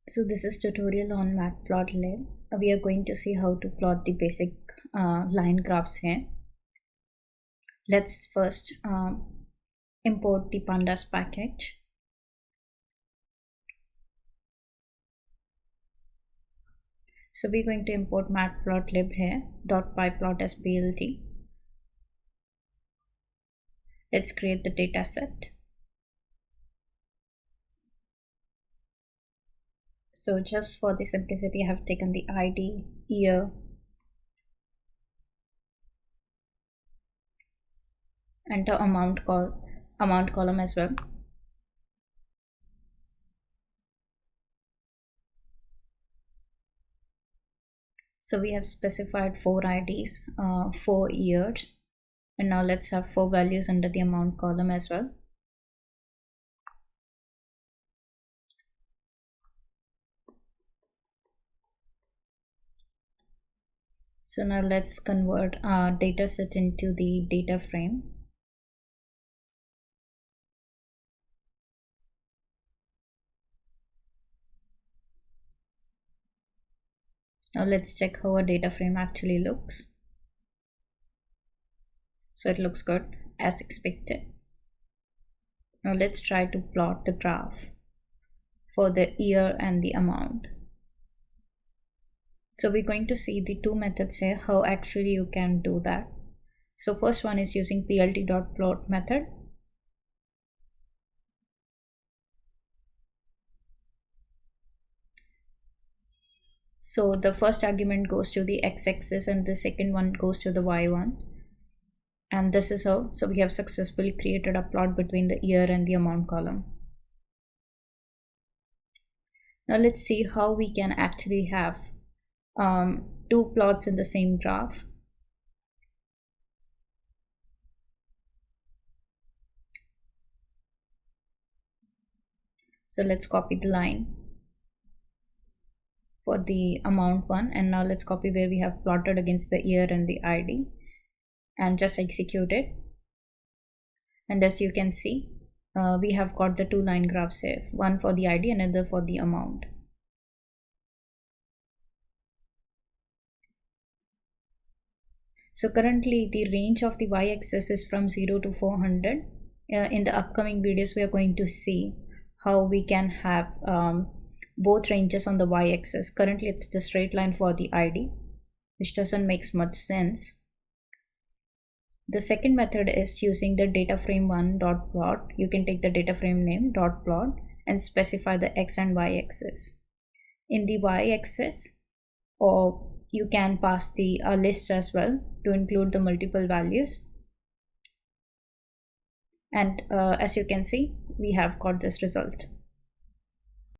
So this is tutorial on Matplotlib. We are going to see how to plot the basic line graphs here. Let's first import the pandas package. So we're going to import Matplotlib here, .pyplot as plt. Let's create the data set. So just for the simplicity, I have taken the ID, year, enter amount column as well. So we have specified 4 IDs, 4 years, and now let's have 4 values under the amount column as well. So now let's convert our data set into the data frame. Now let's check how our data frame actually looks. So it looks good as expected. Now let's try to plot the graph for the year and the amount. So we're going to see the two methods here, how actually you can do that. So first one is using plt.plot method. So the first argument goes to the x-axis and the second one goes to the y1. And this is how, so we have successfully created a plot between the year and the amount column. Now let's see how we can actually have two plots in the same graph. So let's copy the line for the amount one, and now let's copy where we have plotted against the year and the ID and just execute it. And as you can see, we have got the two line graphs here, one for the ID and another for the amount. So currently the range of the y-axis is from 0 to 400. In the upcoming videos we are going to see how we can have both ranges on the y-axis. Currently it's the straight line for the ID, which doesn't make much sense. The second method is using the data frame 1.plot. You can take the data frame name .plot and specify the x and y axis. In the y axis, or you can pass the list as well to include the multiple values. And as you can see, we have got this result.